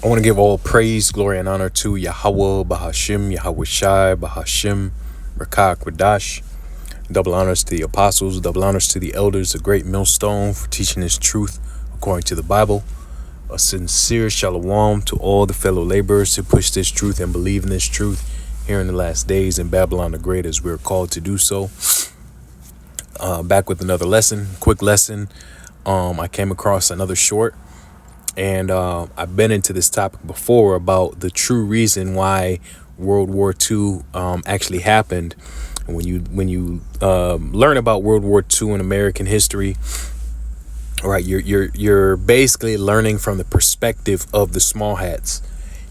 I want to give all praise, glory, and honor to Yahweh, Bahashim, Yahweh Shai, Bahashim, Rakah Kwadash. Double honors to the apostles, double honors to the elders, a great millstone for teaching this truth according to the Bible. A sincere shalom to all the fellow laborers who push this truth and believe in this truth here in the last days in Babylon the Great as we're called to do so. Back with another lesson, quick lesson. I came across another short. And I've been into this topic before about the true reason why World War II actually happened. And when you learn about World War II in American history, right, you're basically learning from the perspective of the small hats.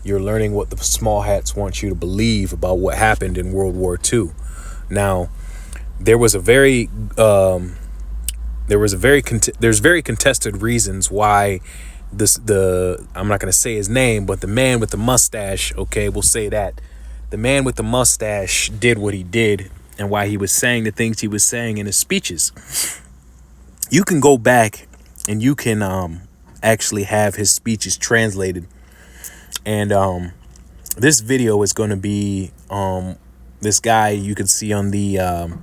You're learning what the small hats want you to believe about what happened in World War II. Now, there's very contested reasons why. I'm not going to say his name, but the man with the mustache, okay, we'll say that. The man with the mustache did what he did and why he was saying the things he was saying in his speeches. You can go back and you can actually have his speeches translated. And this video is going to be this guy you can see on the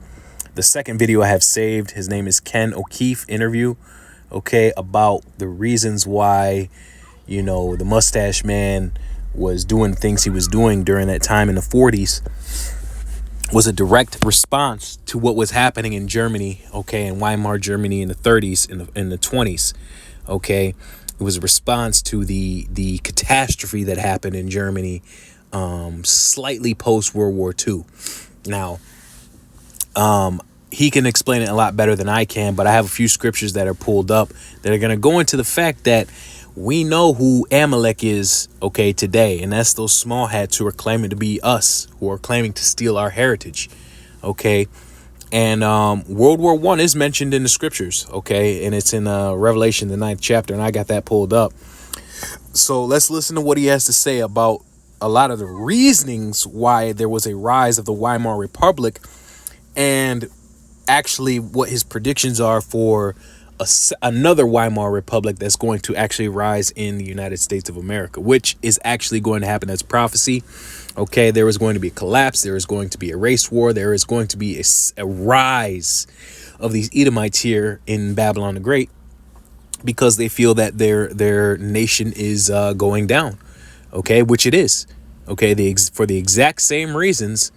second video I have saved. His name is Ken O'Keefe interview. Okay, about the reasons why, the mustache man was doing things he was doing during that time in the 40s was a direct response to what was happening in Germany, okay, in Weimar, Germany in the 30s, in the 20s, okay. It was a response to the catastrophe that happened in Germany slightly post World War II. Now, he can explain it a lot better than I can, but I have a few scriptures that are pulled up that are going to go into the fact that we know who Amalek is, okay, today. And that's those small hats who are claiming to be us, who are claiming to steal our heritage, okay? And World War I is mentioned in the scriptures, okay? And it's in Revelation, the 9th chapter, and I got that pulled up. So let's listen to what he has to say about a lot of the reasonings why there was a rise of the Weimar Republic and actually what his predictions are for another Weimar Republic that's going to actually rise in the United States of America, which is actually going to happen as prophecy. Okay, there is going to be a collapse. There is going to be a race war. There is going to be a rise of these Edomites here in Babylon the Great because they feel that their nation is going down. Okay, which it is. Okay, for the exact same reasons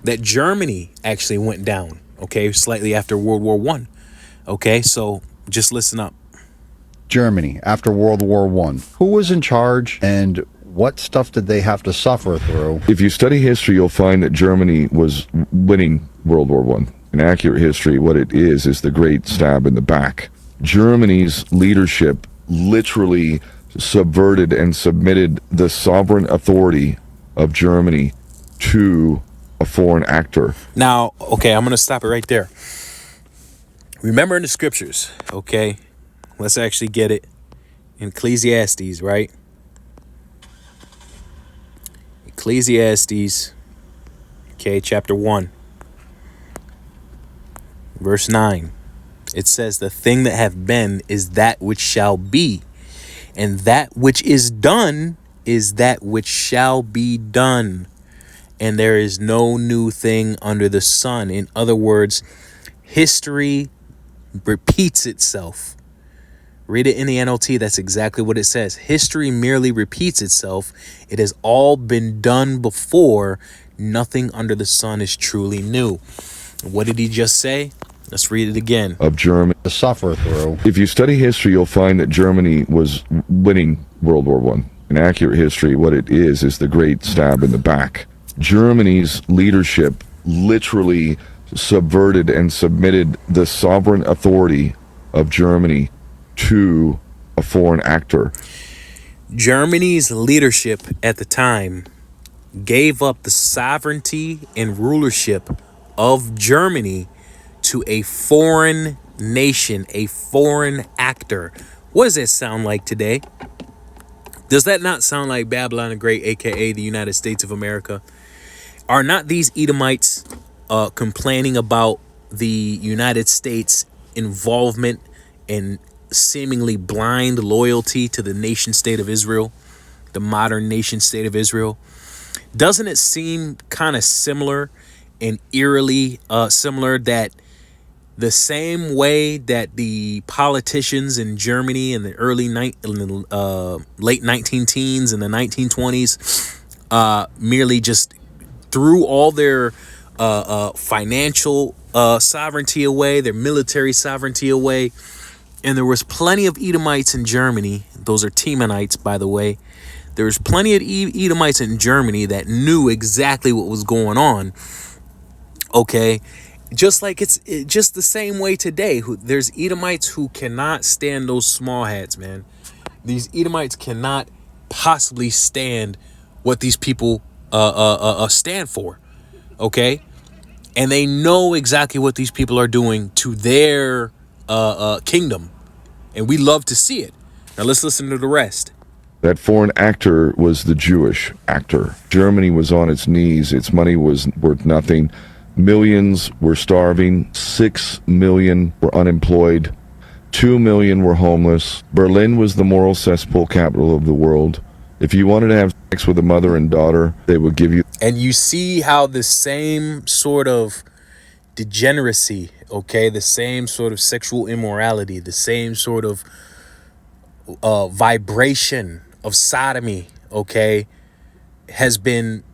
that Germany actually went down. Okay, slightly after World War I. Okay, so just listen up. Germany after World War I. Who was in charge and what stuff did they have to suffer through? If you study history, you'll find that Germany was winning World War I. In accurate history, what it is the great stab in the back. Germany's leadership literally subverted and submitted the sovereign authority of Germany to a foreign actor. Now, okay, I'm going to stop it right there. Remember in the scriptures, okay, let's actually get it in Ecclesiastes, right? Ecclesiastes, okay, chapter 1, verse 9. It says, the thing that hath been is that which shall be, and that which is done is that which shall be done. And there is no new thing under the sun. In other words, history repeats itself. Read it in the NLT. That's exactly what it says. History merely repeats itself. It has all been done before. Nothing under the sun is truly new. What did he just say? Let's read it again. Of Germany to suffer through. If you study history, you'll find that Germany was winning World War I. In accurate history, what it is the great stab in the back. Germany's leadership literally subverted and submitted the sovereign authority of Germany to a foreign actor. Germany's leadership at the time gave up the sovereignty and rulership of Germany to a foreign nation, a foreign actor. What does that sound like today? Does that not sound like Babylon the Great, aka the United States of America? Are not these Edomites complaining about the United States' involvement and seemingly blind loyalty to the nation state of Israel? the modern nation state of Israel. Doesn't it seem kind of similar and eerily similar that the same way that the politicians in Germany in the late 19 teens and the 1920s merely just threw all their financial sovereignty away, their military sovereignty away. And there was plenty of Edomites in Germany. Those are Temanites, by the way. There was plenty of Edomites in Germany that knew exactly what was going on. Okay. Just like it's just the same way today. There's Edomites who cannot stand those small hats, man. These Edomites cannot possibly stand what these people stand for. Okay. And they know exactly what these people are doing to their kingdom. And we love to see it. Now let's listen to the rest. That foreign actor was the Jewish actor. Germany was on its knees. Its money was worth nothing. Millions were starving. 6 million were unemployed. 2 million were homeless. Berlin was the moral cesspool capital of the world. If you wanted to have sex with a mother and daughter, they would give you... And you see how the same sort of degeneracy, okay, the same sort of sexual immorality, the same sort of vibration of sodomy, okay, has been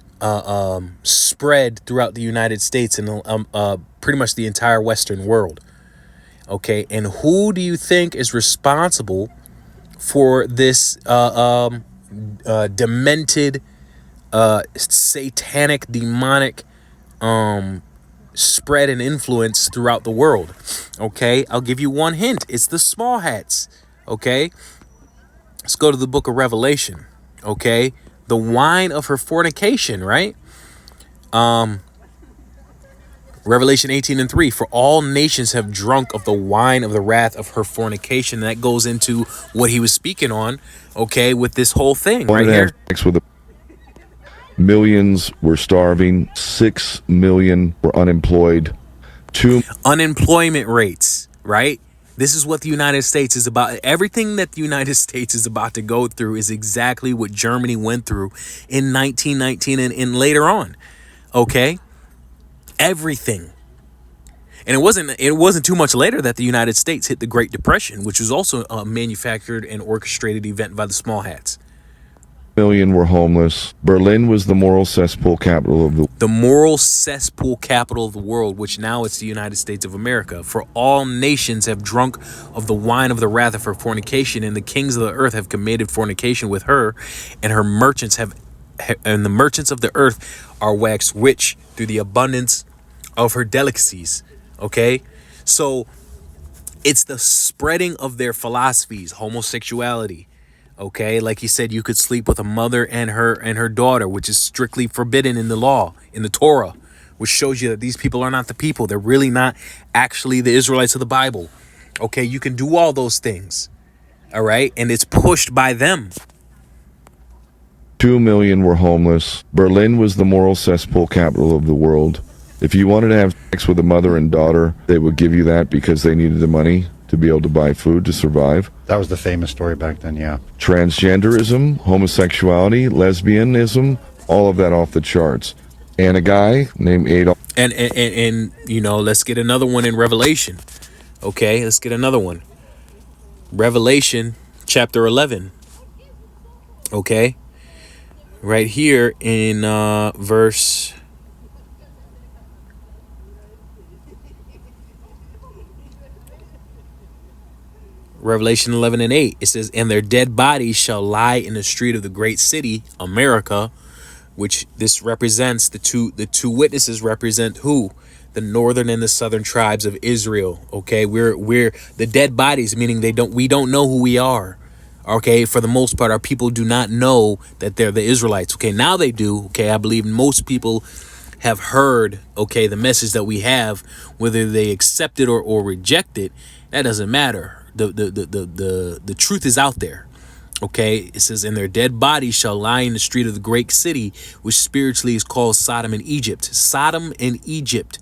spread throughout the United States and pretty much the entire Western world. Okay, and who do you think is responsible for this demented, satanic, demonic spread and influence throughout the world? Okay, I'll give you one hint. It's the small hats. Okay, let's go to the book of Revelation. Okay, the wine of her fornication, right? Revelation 18:3, for all nations have drunk of the wine of the wrath of her fornication. And that goes into what he was speaking on, okay, with this whole thing right here. Millions were starving. 6 million were unemployed. Unemployment rates, right? This is what the United States is about. Everything that the United States is about to go through is exactly what Germany went through in 1919 and later on. Okay? Everything. And it wasn't too much later that the United States hit the Great Depression, which was also a manufactured and orchestrated event by the small hats. Million were homeless. Berlin was the moral cesspool capital of the moral cesspool capital of the world, which now it's the United States of America. For all nations have drunk of the wine of the wrath of her fornication, and the kings of the earth have committed fornication with her, and her merchants and the merchants of the earth are waxed rich through the abundance of her delicacies. Okay, so it's the spreading of their philosophies, homosexuality. Okay, like he said, you could sleep with a mother and her daughter, which is strictly forbidden in the law, in the Torah, which shows you that these people are not the people. They're really not actually the Israelites of the Bible. Okay, you can do all those things. All right, and it's pushed by them. 2 million were homeless. Berlin was the moral cesspool capital of the world. If you wanted to have sex with a mother and daughter, they would give you that because they needed the money to be able to buy food to survive. That was the famous story back then, yeah. Transgenderism, homosexuality, lesbianism, all of that off the charts. And a guy named Adolf. And you know, let's get another one in Revelation. Okay, let's get another one. Revelation chapter 11. Okay. Right here in verse... Revelation 11:8, it says, and their dead bodies shall lie in the street of the great city, America, which this represents, the two witnesses represent who? The northern and the southern tribes of Israel. Okay, we're the dead bodies, meaning we don't know who we are. Okay, for the most part, our people do not know that they're the Israelites. Okay, now they do. Okay, I believe most people have heard, okay, the message that we have, whether they accept it or reject it, that doesn't matter. The truth is out there. Okay, it says, and their dead bodies shall lie in the street of the great city, which spiritually is called Sodom and Egypt. Sodom and Egypt,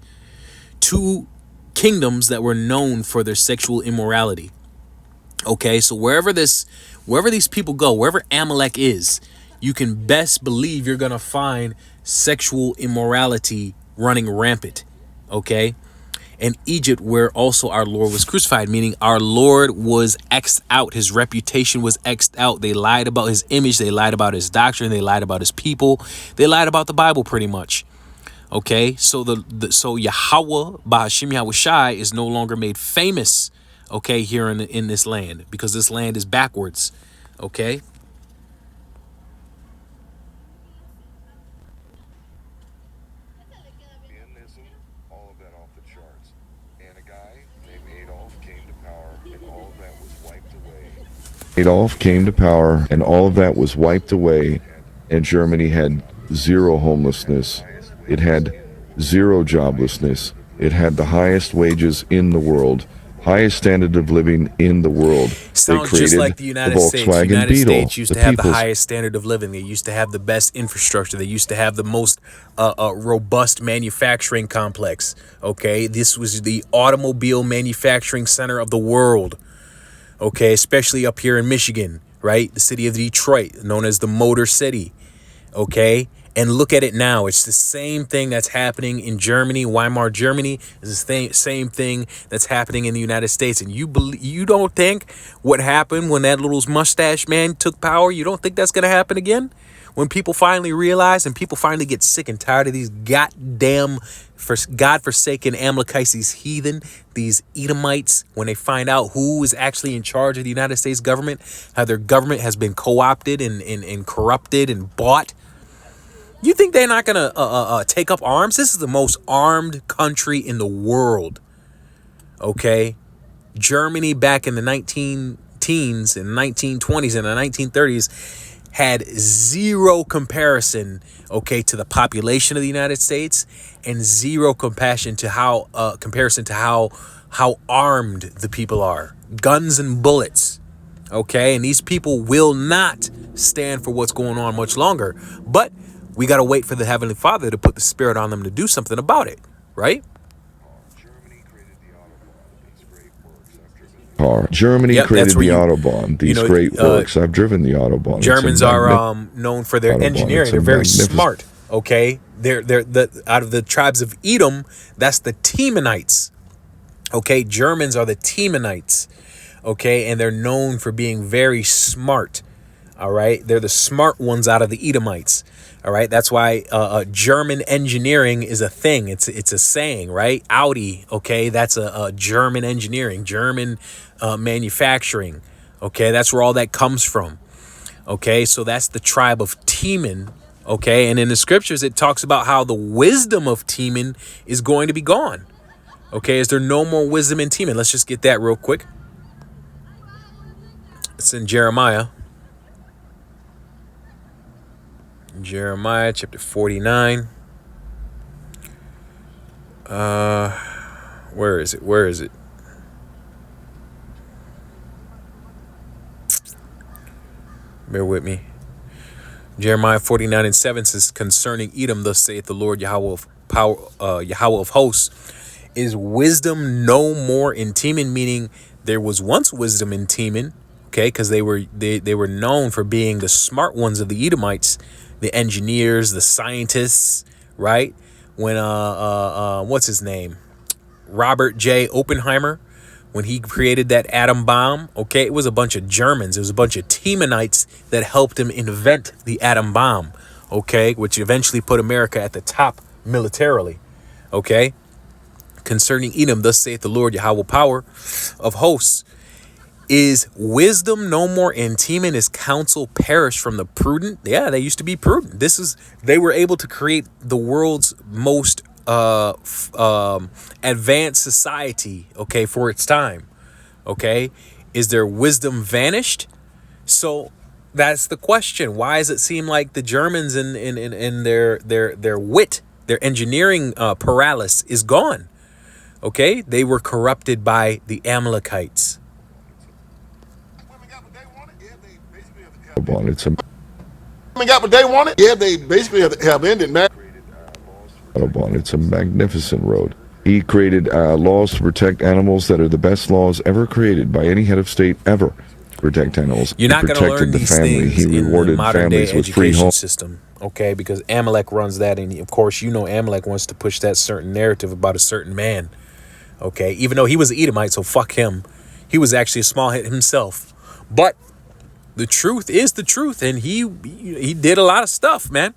two kingdoms that were known for their sexual immorality. Okay, so wherever these people go, wherever Amalek is, you can best believe you're going to find sexual immorality running rampant. Okay? And Egypt, where also our Lord was crucified, meaning our Lord was X'd out. His reputation was X'd out. They lied about his image. They lied about his doctrine. They lied about his people. They lied about the Bible pretty much. Okay, so so Yahweh, Bahashim Yahweh Shai, is no longer made famous, okay, here in this land, because this land is backwards. Okay. All of that off the charts. And a guy named Adolf came to power, and all of that was wiped away. Adolf came to power, and all of that was wiped away, and Germany had zero homelessness. It had zero joblessness. It had the highest wages in the world, highest standard of living in the world. Sounds just like the United States. The United States used to have the highest standard of living. They used to have the best infrastructure. They used to have the most robust manufacturing complex. Okay, this was the automobile manufacturing center of the world. Okay, especially up here in Michigan, right? The city of Detroit, known as the Motor City. Okay, and look at it now. It's the same thing that's happening in Germany. Weimar, Germany is the same thing that's happening in the United States. And you don't think what happened when that little mustache man took power, you don't think that's going to happen again? When people finally realize and people finally get sick and tired of these goddamn God-forsaken Amalekites, these heathen, these Edomites, when they find out who is actually in charge of the United States government, how their government has been co-opted and corrupted and bought, you think they're not going to take up arms? This is the most armed country in the world. Okay? Germany back in the 19-teens and 1920s and the 1930s had zero comparison, okay, to the population of the United States, and zero comparison to how armed the people are. Guns and bullets. Okay? And these people will not stand for what's going on much longer. But we got to wait for the Heavenly Father to put the Spirit on them to do something about it, right? Germany created the Autobahn, these great works. I've driven the Autobahn. Germans are known for their engineering. They're very smart, okay? They're out of the tribes of Edom, that's the Temanites. Okay, Germans are the Temanites, okay? And they're known for being very smart, all right? They're the smart ones out of the Edomites. All right, that's why German engineering is a thing. It's a saying, right? Audi, okay, that's a German engineering, German manufacturing. Okay, that's where all that comes from. Okay, so that's the tribe of Teman. Okay, and in the scriptures it talks about how the wisdom of Teman is going to be gone. Okay, is there no more wisdom in Teman? Let's just get that real quick. It's in Jeremiah. Jeremiah chapter 49. Where is it? Bear with me. Jeremiah 49:7 says, concerning Edom, thus saith the Lord Yahweh of power, Yahweh of hosts, is wisdom no more in Teman? Meaning there was once wisdom in Teman, okay, because they were known for being the smart ones of the Edomites, the engineers, the scientists, right? When what's his name? Robert J. Oppenheimer, when he created that atom bomb, okay, it was a bunch of Germans. It was a bunch of Temanites that helped him invent the atom bomb, okay, which eventually put America at the top militarily, okay? Concerning Edom, thus saith the Lord Yahweh power of hosts, is wisdom no more in Teman? Is counsel perished from the prudent? Yeah, they used to be prudent. They were able to create the world's most advanced society, okay, for its time. Okay, is their wisdom vanished? So that's the question. Why does it seem like the Germans in their wit, their engineering paralysis is gone? Okay, they were corrupted by the Amalekites. Got what they wanted? Yeah, they basically have ended that. It's a magnificent road. He created laws to protect animals that are the best laws ever created by any head of state ever. protect animals. You're He not going to learn protected the these family. things He in the rewarded modern day families with free education homes. system, okay? Because Amalek runs that, and of course, you know Amalek wants to push that certain narrative about a certain man, okay? Even though he was an Edomite, so fuck him. He was actually a small hit himself. But the truth is the truth, and he did a lot of stuff, man.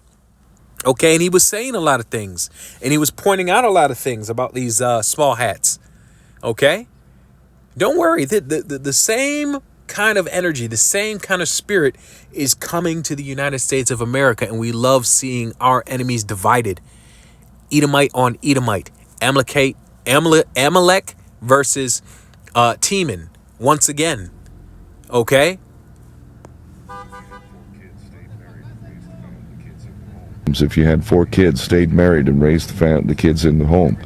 Okay, and he was saying a lot of things, and he was pointing out a lot of things about these small hats. Okay, don't worry. The same kind of energy, the same kind of spirit is coming to the United States of America, and we love seeing our enemies divided. Edomite on Edomite, Amalek versus Teman once again. Okay. If you had 4 kids, stayed married, and raised the kids in the home.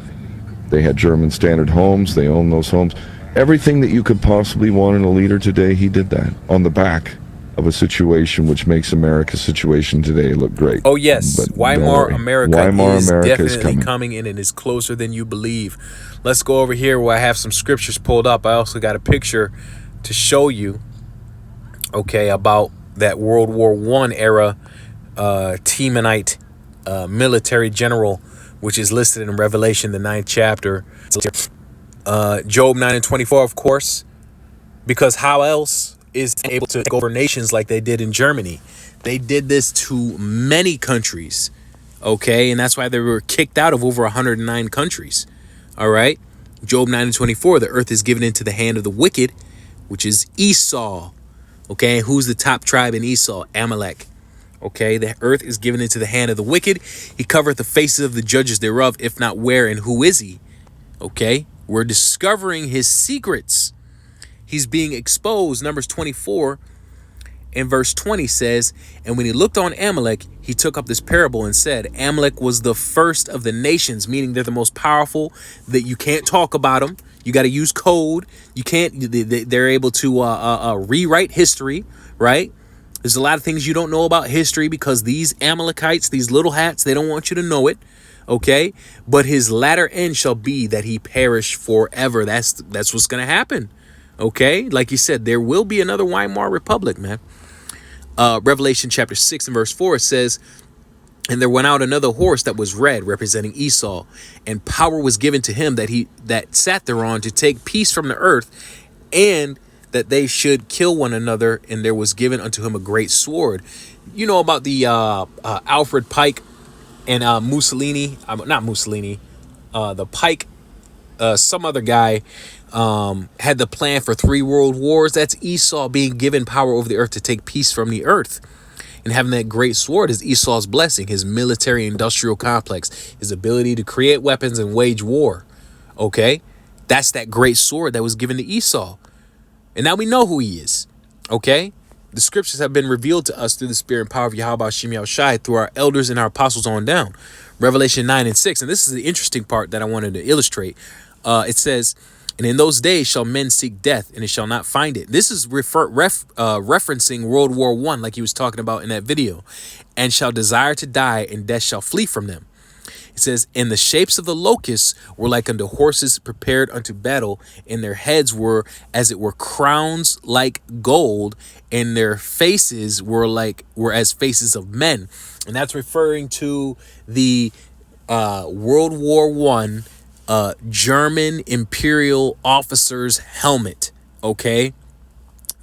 They had German standard homes. They owned those homes. Everything that you could possibly want in a leader today, he did that on the back of a situation which makes America's situation today look great. Oh, yes. But Weimar America is definitely coming. coming in, and is closer than you believe. Let's go over here where I have some scriptures pulled up. I also got a picture to show you, okay, about that World War I era Temanite military general, which is listed in Revelation, the 9th chapter. Job 9 and 24, of course, because how else is able to take over nations like they did in Germany? They did this to many countries, okay? And that's why they were kicked out of over 109 countries, all right? Job 9 and 24, the earth is given into the hand of the wicked, which is Esau, okay? Who's the top tribe in Esau? Amalek. Okay, the earth is given into the hand of the wicked. He covereth the faces of the judges thereof, if not where and who is he? Okay, we're discovering his secrets. He's being exposed. Numbers 24 and verse 20 says, and when he looked on Amalek, he took up this parable and said, Amalek was the first of the nations, meaning they're the most powerful, that you can't talk about them. You got to use code. You can't, they're able to rewrite history, right? There's a lot of things you don't know about history because these Amalekites, these little hats, they don't want you to know it. Okay. But his latter end shall be that he perish forever. That's what's going to happen. Okay. Like you said, there will be another Weimar Republic, man. Revelation chapter 6 and verse 4, it says, and there went out another horse that was red, representing Esau, and power was given to him that sat thereon to take peace from the earth, and that they should kill one another, and there was given unto him a great sword. You know about the Alfred Pike and Mussolini, not Mussolini, the Pike, some other guy had the plan for 3 world wars. That's Esau being given power over the earth to take peace from the earth. And having that great sword is Esau's blessing, his military industrial complex, his ability to create weapons and wage war. Okay, that's that great sword that was given to Esau. And now we know who he is, okay? The scriptures have been revealed to us through the spirit and power of Yahweh Shem Yahushai, through our elders and our apostles on down. Revelation 9 and 6, and this is the interesting part that I wanted to illustrate. It says, and in those days shall men seek death, and it shall not find it. This is referencing World War I, like he was talking about in that video. And shall desire to die, and death shall flee from them. It says, and the shapes of the locusts were like unto horses prepared unto battle, and their heads were as it were crowns like gold, and their faces were as faces of men. And that's referring to the World War I German imperial officer's helmet. Okay,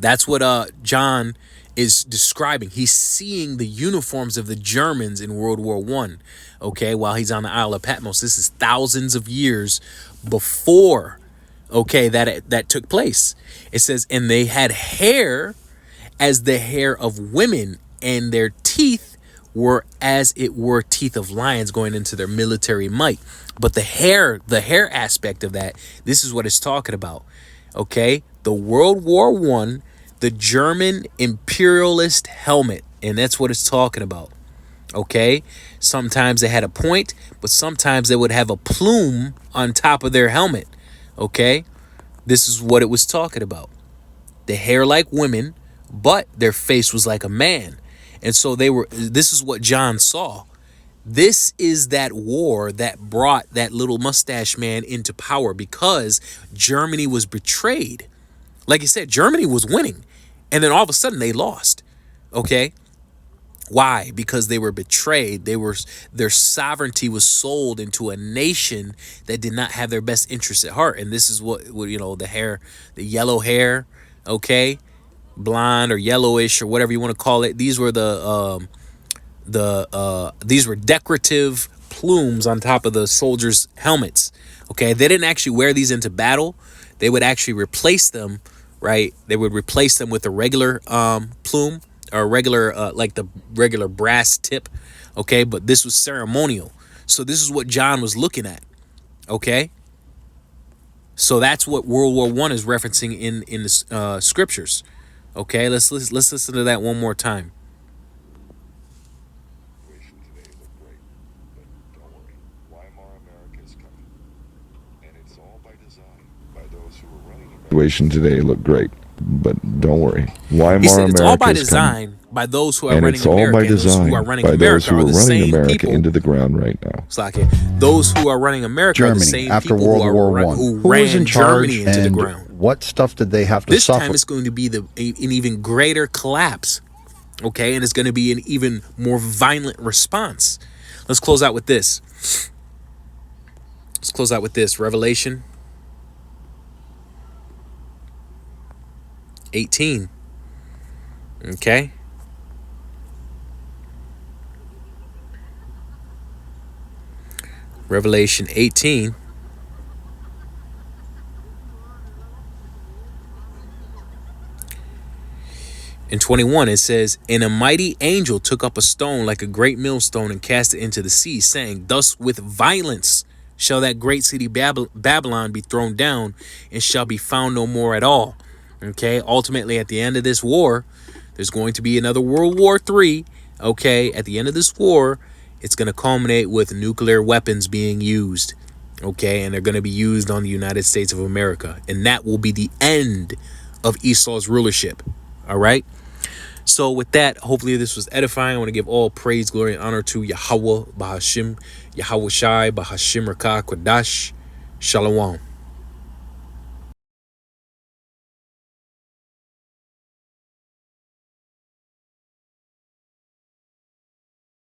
that's what John is describing. He's seeing the uniforms of the Germans in World War I, okay, while he's on the Isle of Patmos. This is thousands of years before, okay, that took place. It says, and they had hair as the hair of women, and their teeth were as it were teeth of lions, going into their military might. But the hair aspect of that, this is what it's talking about, okay? The World War I, the German imperialist helmet, and that's what it's talking about. Okay, sometimes they had a point, but sometimes they would have a plume on top of their helmet. Okay, this is what it was talking about. The hair like women, but their face was like a man. And so this is what John saw. This is that war that brought that little mustache man into power, because Germany was betrayed. Like I said, Germany was winning. And then all of a sudden they lost. Okay. Why? Because they were betrayed. Their sovereignty was sold into a nation that did not have their best interests at heart. And this is what the yellow hair, okay, blonde or yellowish or whatever you want to call it. These were these were decorative plumes on top of the soldiers' helmets. Okay, they didn't actually wear these into battle. They would actually replace them, right? They would replace them with a regular plume, or regular like the regular brass tip. Okay, but this was ceremonial. So this is what John was looking at. Okay, so that's what World War I is referencing in the scriptures. Okay, let's listen to that one more time. Situation today look great, but don't worry. Weimar He said it's all by America is coming. design by those who are And running it's all America. by And those design who are running by those America who are are the running same America people. into the ground right now. Those who are running America are the Germany same after people World War I. who Who was ran in charge Germany into the and ground. what stuff did they have to This suffer? time it's going to be an even greater collapse. Okay, and it's going to be an even more violent response. Let's close out with this. Revelation 18. Okay. Revelation 18. In 21, it says, "And a mighty angel took up a stone like a great millstone and cast it into the sea, saying, Thus with violence shall that great city Babylon be thrown down, and shall be found no more at all." Okay, ultimately at the end of this war, there's going to be another World War III. Okay, at the end of this war, it's going to culminate with nuclear weapons being used. Okay, and they're going to be used on the United States of America. And that will be the end of Esau's rulership. All right. So with that, hopefully this was edifying. I want to give all praise, glory, and honor to Yahweh Bahashim, Yahweh Shai Bahashim Rakah Kodash. Shalom.